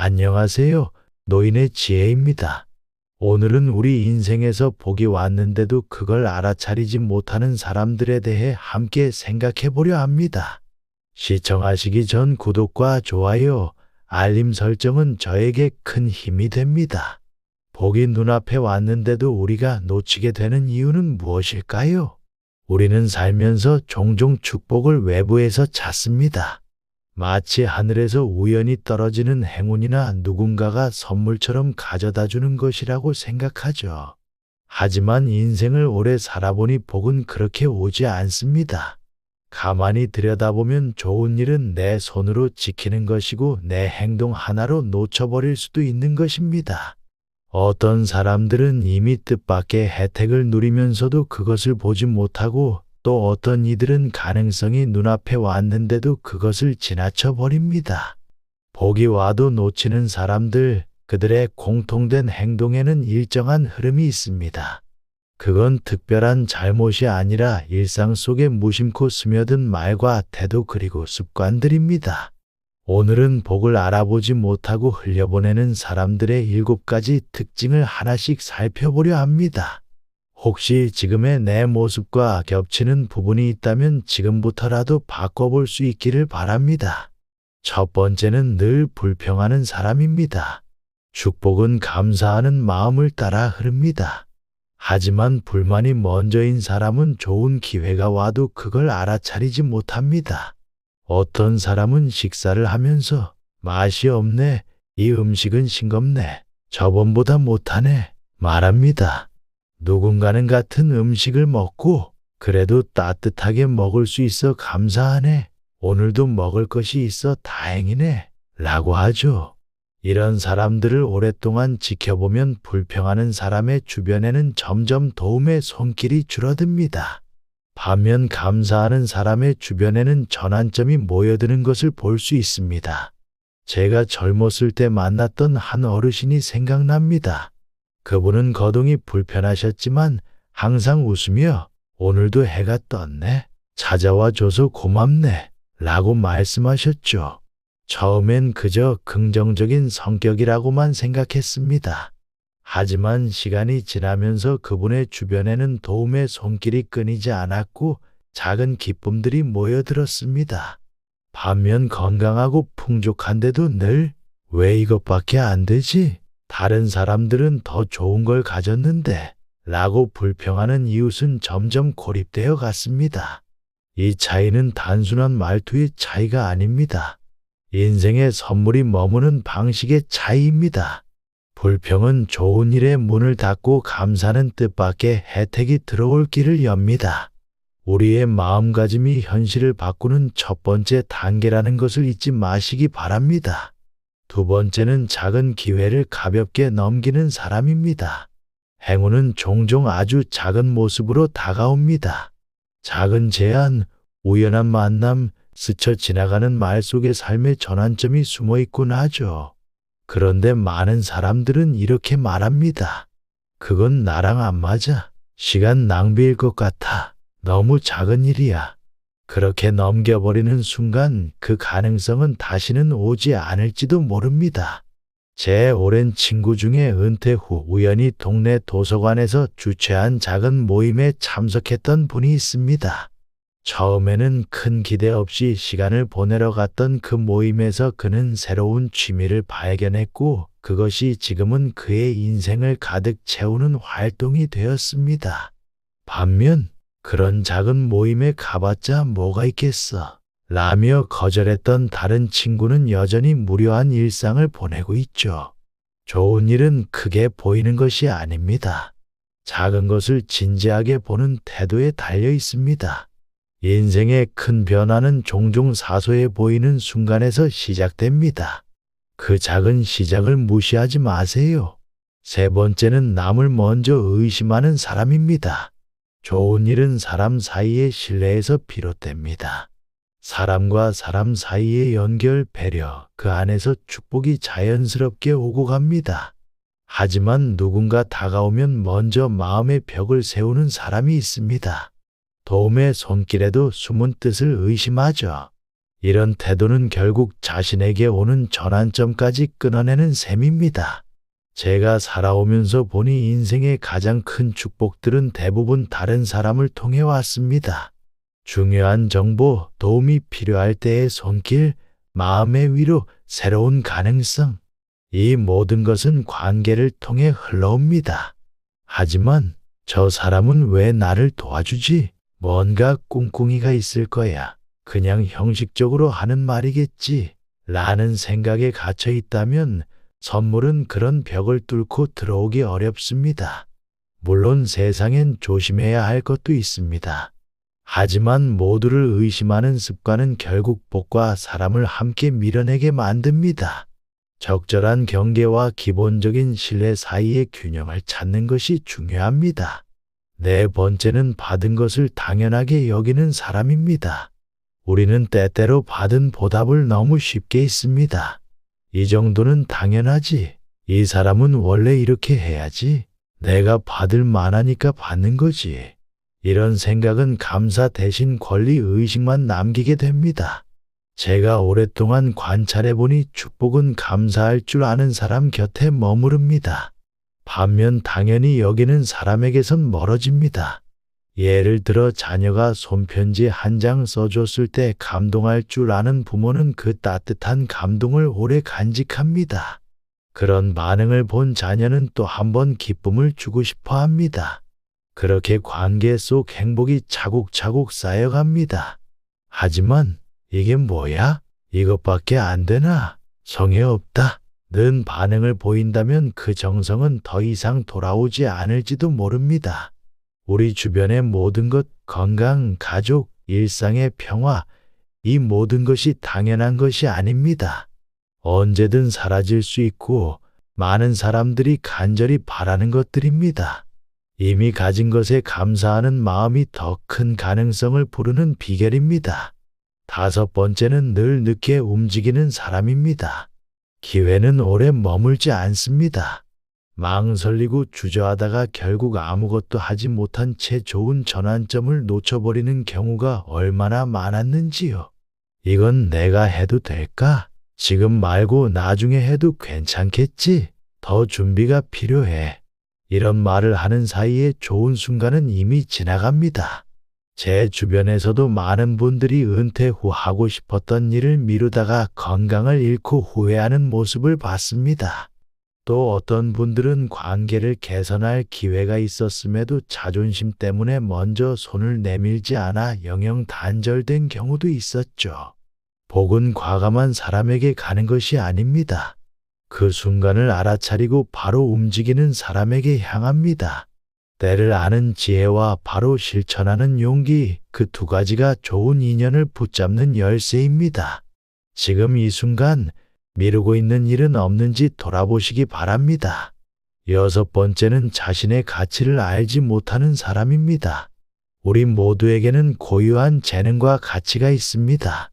안녕하세요. 노인의 지혜입니다. 오늘은 우리 인생에서 복이 왔는데도 그걸 알아차리지 못하는 사람들에 대해 함께 생각해 보려 합니다. 시청하시기 전 구독과 좋아요, 알림 설정은 저에게 큰 힘이 됩니다. 복이 눈앞에 왔는데도 우리가 놓치게 되는 이유는 무엇일까요? 우리는 살면서 종종 축복을 외부에서 찾습니다. 마치 하늘에서 우연히 떨어지는 행운이나 누군가가 선물처럼 가져다 주는 것이라고 생각하죠. 하지만 인생을 오래 살아보니 복은 그렇게 오지 않습니다. 가만히 들여다보면 좋은 일은 내 손으로 지키는 것이고 내 행동 하나로 놓쳐버릴 수도 있는 것입니다. 어떤 사람들은 이미 뜻밖의 혜택을 누리면서도 그것을 보지 못하고 또 어떤 이들은 가능성이 눈앞에 왔는데도 그것을 지나쳐 버립니다. 복이 와도 놓치는 사람들, 그들의 공통된 행동에는 일정한 흐름이 있습니다. 그건 특별한 잘못이 아니라 일상 속에 무심코 스며든 말과 태도 그리고 습관들입니다. 오늘은 복을 알아보지 못하고 흘려보내는 사람들의 7가지 특징을 하나씩 살펴보려 합니다. 혹시 지금의 내 모습과 겹치는 부분이 있다면 지금부터라도 바꿔볼 수 있기를 바랍니다. 첫 번째는 늘 불평하는 사람입니다. 축복은 감사하는 마음을 따라 흐릅니다. 하지만 불만이 먼저인 사람은 좋은 기회가 와도 그걸 알아차리지 못합니다. 어떤 사람은 식사를 하면서 맛이 없네, 이 음식은 싱겁네, 저번보다 못하네 말합니다. 누군가는 같은 음식을 먹고 그래도 따뜻하게 먹을 수 있어 감사하네, 오늘도 먹을 것이 있어 다행이네 라고 하죠. 이런 사람들을 오랫동안 지켜보면 불평하는 사람의 주변에는 점점 도움의 손길이 줄어듭니다. 반면 감사하는 사람의 주변에는 전환점이 모여드는 것을 볼 수 있습니다. 제가 젊었을 때 만났던 한 어르신이 생각납니다. 그분은 거동이 불편하셨지만 항상 웃으며 오늘도 해가 떴네, 찾아와 줘서 고맙네 라고 말씀하셨죠. 처음엔 그저 긍정적인 성격이라고만 생각했습니다. 하지만 시간이 지나면서 그분의 주변에는 도움의 손길이 끊이지 않았고 작은 기쁨들이 모여들었습니다. 반면 건강하고 풍족한데도 늘 왜 이것밖에 안 되지? 다른 사람들은 더 좋은 걸 가졌는데 라고 불평하는 이웃은 점점 고립되어 갔습니다. 이 차이는 단순한 말투의 차이가 아닙니다. 인생의 선물이 머무는 방식의 차이입니다. 불평은 좋은 일에 문을 닫고 감사는 뜻밖의 혜택이 들어올 길을 엽니다. 우리의 마음가짐이 현실을 바꾸는 첫 번째 단계라는 것을 잊지 마시기 바랍니다. 두 번째는 작은 기회를 가볍게 넘기는 사람입니다. 행운은 종종 아주 작은 모습으로 다가옵니다. 작은 제안, 우연한 만남, 스쳐 지나가는 말 속에 삶의 전환점이 숨어 있곤 하죠. 그런데 많은 사람들은 이렇게 말합니다. 그건 나랑 안 맞아. 시간 낭비일 것 같아. 너무 작은 일이야. 그렇게 넘겨버리는 순간 그 가능성은 다시는 오지 않을지도 모릅니다. 제 오랜 친구 중에 은퇴 후 우연히 동네 도서관에서 주최한 작은 모임에 참석했던 분이 있습니다. 처음에는 큰 기대 없이 시간을 보내러 갔던 그 모임에서 그는 새로운 취미를 발견했고 그것이 지금은 그의 인생을 가득 채우는 활동이 되었습니다. 반면 그런 작은 모임에 가봤자 뭐가 있겠어 라며 거절했던 다른 친구는 여전히 무료한 일상을 보내고 있죠. 좋은 일은 크게 보이는 것이 아닙니다. 작은 것을 진지하게 보는 태도에 달려 있습니다. 인생의 큰 변화는 종종 사소해 보이는 순간에서 시작됩니다. 그 작은 시작을 무시하지 마세요. 세 번째는 남을 먼저 의심하는 사람입니다. 좋은 일은 사람 사이의 신뢰에서 비롯됩니다. 사람과 사람 사이의 연결, 배려, 그 안에서 축복이 자연스럽게 오고 갑니다. 하지만 누군가 다가오면 먼저 마음의 벽을 세우는 사람이 있습니다. 도움의 손길에도 숨은 뜻을 의심하죠. 이런 태도는 결국 자신에게 오는 전환점까지 끊어내는 셈입니다. 제가 살아오면서 보니 인생의 가장 큰 축복들은 대부분 다른 사람을 통해 왔습니다. 중요한 정보, 도움이 필요할 때의 손길, 마음의 위로, 새로운 가능성. 이 모든 것은 관계를 통해 흘러옵니다. 하지만 저 사람은 왜 나를 도와주지? 뭔가 꿍꿍이가 있을 거야. 그냥 형식적으로 하는 말이겠지. 라는 생각에 갇혀 있다면 선물은 그런 벽을 뚫고 들어오기 어렵습니다. 물론 세상엔 조심해야 할 것도 있습니다. 하지만 모두를 의심하는 습관은 결국 복과 사람을 함께 밀어내게 만듭니다. 적절한 경계와 기본적인 신뢰 사이의 균형을 찾는 것이 중요합니다. 네 번째는 받은 것을 당연하게 여기는 사람입니다. 우리는 때때로 받은 보답을 너무 쉽게 잊습니다. 이 정도는 당연하지. 이 사람은 원래 이렇게 해야지. 내가 받을 만하니까 받는 거지. 이런 생각은 감사 대신 권리 의식만 남기게 됩니다. 제가 오랫동안 관찰해보니 축복은 감사할 줄 아는 사람 곁에 머무릅니다. 반면 당연히 여기는 사람에게선 멀어집니다. 예를 들어 자녀가 손편지 한 장 써줬을 때 감동할 줄 아는 부모는 그 따뜻한 감동을 오래 간직합니다. 그런 반응을 본 자녀는 또 한 번 기쁨을 주고 싶어 합니다. 그렇게 관계 속 행복이 차곡차곡 쌓여갑니다. 하지만 이게 뭐야? 이것밖에 안 되나? 성의 없다. 는 반응을 보인다면 그 정성은 더 이상 돌아오지 않을지도 모릅니다. 우리 주변의 모든 것, 건강, 가족, 일상의 평화, 이 모든 것이 당연한 것이 아닙니다. 언제든 사라질 수 있고 많은 사람들이 간절히 바라는 것들입니다. 이미 가진 것에 감사하는 마음이 더 큰 가능성을 부르는 비결입니다. 다섯 번째는 늘 늦게 움직이는 사람입니다. 기회는 오래 머물지 않습니다. 망설이고 주저하다가 결국 아무것도 하지 못한 채 좋은 전환점을 놓쳐버리는 경우가 얼마나 많았는지요. 이건 내가 해도 될까? 지금 말고 나중에 해도 괜찮겠지? 더 준비가 필요해. 이런 말을 하는 사이에 좋은 순간은 이미 지나갑니다. 제 주변에서도 많은 분들이 은퇴 후 하고 싶었던 일을 미루다가 건강을 잃고 후회하는 모습을 봤습니다. 또 어떤 분들은 관계를 개선할 기회가 있었음에도 자존심 때문에 먼저 손을 내밀지 않아 영영 단절된 경우도 있었죠. 복은 과감한 사람에게 가는 것이 아닙니다. 그 순간을 알아차리고 바로 움직이는 사람에게 향합니다. 때를 아는 지혜와 바로 실천하는 용기, 그 두 가지가 좋은 인연을 붙잡는 열쇠입니다. 지금 이 순간 미루고 있는 일은 없는지 돌아보시기 바랍니다. 여섯 번째는 자신의 가치를 알지 못하는 사람입니다. 우리 모두에게는 고유한 재능과 가치가 있습니다.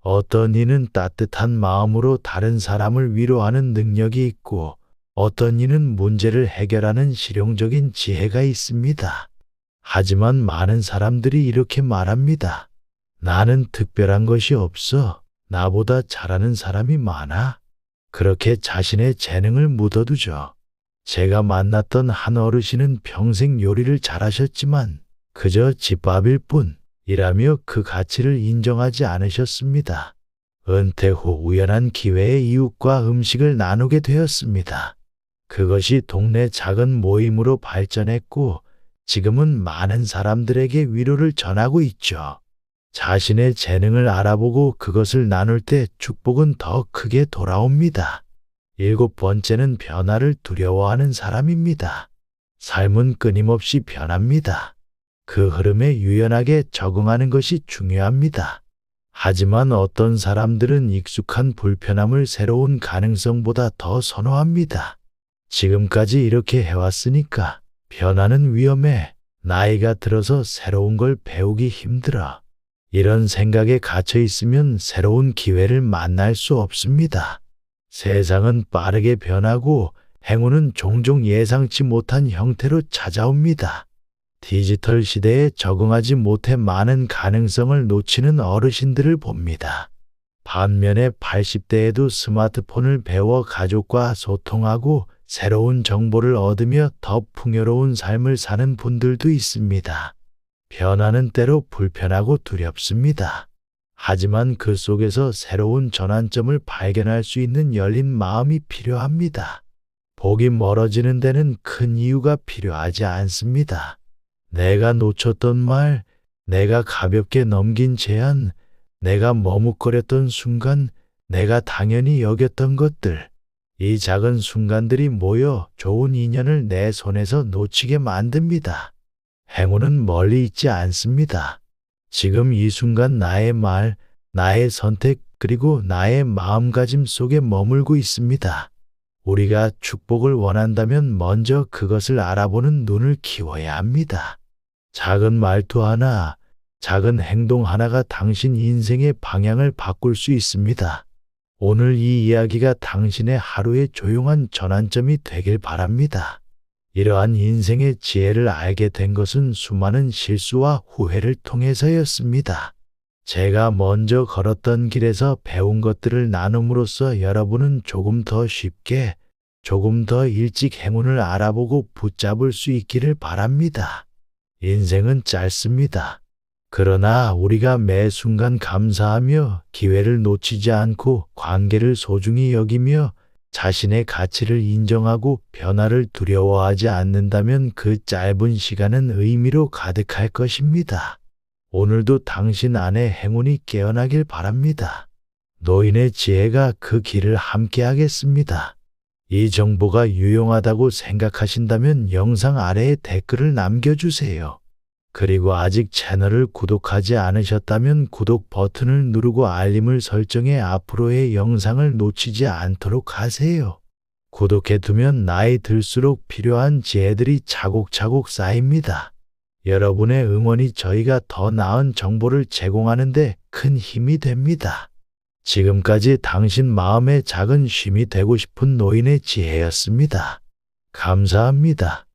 어떤 이는 따뜻한 마음으로 다른 사람을 위로하는 능력이 있고 어떤 이는 문제를 해결하는 실용적인 지혜가 있습니다. 하지만 많은 사람들이 이렇게 말합니다. 나는 특별한 것이 없어. 나보다 잘하는 사람이 많아. 그렇게 자신의 재능을 묻어두죠. 제가 만났던 한 어르신은 평생 요리를 잘하셨지만 그저 집밥일 뿐이라며 그 가치를 인정하지 않으셨습니다. 은퇴 후 우연한 기회에 이웃과 음식을 나누게 되었습니다. 그것이 동네 작은 모임으로 발전했고 지금은 많은 사람들에게 위로를 전하고 있죠. 자신의 재능을 알아보고 그것을 나눌 때 축복은 더 크게 돌아옵니다. 일곱 번째는 변화를 두려워하는 사람입니다. 삶은 끊임없이 변합니다. 그 흐름에 유연하게 적응하는 것이 중요합니다. 하지만 어떤 사람들은 익숙한 불편함을 새로운 가능성보다 더 선호합니다. 지금까지 이렇게 해왔으니까 변화는 위험해. 나이가 들어서 새로운 걸 배우기 힘들어. 이런 생각에 갇혀 있으면 새로운 기회를 만날 수 없습니다. 세상은 빠르게 변하고 행운은 종종 예상치 못한 형태로 찾아옵니다. 디지털 시대에 적응하지 못해 많은 가능성을 놓치는 어르신들을 봅니다. 반면에 80대에도 스마트폰을 배워 가족과 소통하고 새로운 정보를 얻으며 더 풍요로운 삶을 사는 분들도 있습니다. 변화는 때로 불편하고 두렵습니다. 하지만 그 속에서 새로운 전환점을 발견할 수 있는 열린 마음이 필요합니다. 복이 멀어지는 데는 큰 이유가 필요하지 않습니다. 내가 놓쳤던 말, 내가 가볍게 넘긴 제안, 내가 머뭇거렸던 순간, 내가 당연히 여겼던 것들, 이 작은 순간들이 모여 좋은 인연을 내 손에서 놓치게 만듭니다. 행운은 멀리 있지 않습니다. 지금 이 순간 나의 말, 나의 선택, 그리고 나의 마음가짐 속에 머물고 있습니다. 우리가 축복을 원한다면 먼저 그것을 알아보는 눈을 키워야 합니다. 작은 말투 하나, 작은 행동 하나가 당신 인생의 방향을 바꿀 수 있습니다. 오늘 이 이야기가 당신의 하루의 조용한 전환점이 되길 바랍니다. 이러한 인생의 지혜를 알게 된 것은 수많은 실수와 후회를 통해서였습니다. 제가 먼저 걸었던 길에서 배운 것들을 나눔으로써 여러분은 조금 더 쉽게, 조금 더 일찍 행운을 알아보고 붙잡을 수 있기를 바랍니다. 인생은 짧습니다. 그러나 우리가 매 순간 감사하며 기회를 놓치지 않고 관계를 소중히 여기며 자신의 가치를 인정하고 변화를 두려워하지 않는다면 그 짧은 시간은 의미로 가득할 것입니다. 오늘도 당신 안에 행운이 깨어나길 바랍니다. 노인의 지혜가 그 길을 함께 하겠습니다. 이 정보가 유용하다고 생각하신다면 영상 아래에 댓글을 남겨주세요. 그리고 아직 채널을 구독하지 않으셨다면 구독 버튼을 누르고 알림을 설정해 앞으로의 영상을 놓치지 않도록 하세요. 구독해두면 나이 들수록 필요한 지혜들이 차곡차곡 쌓입니다. 여러분의 응원이 저희가 더 나은 정보를 제공하는 데 큰 힘이 됩니다. 지금까지 당신 마음의 작은 쉼이 되고 싶은 노인의 지혜였습니다. 감사합니다.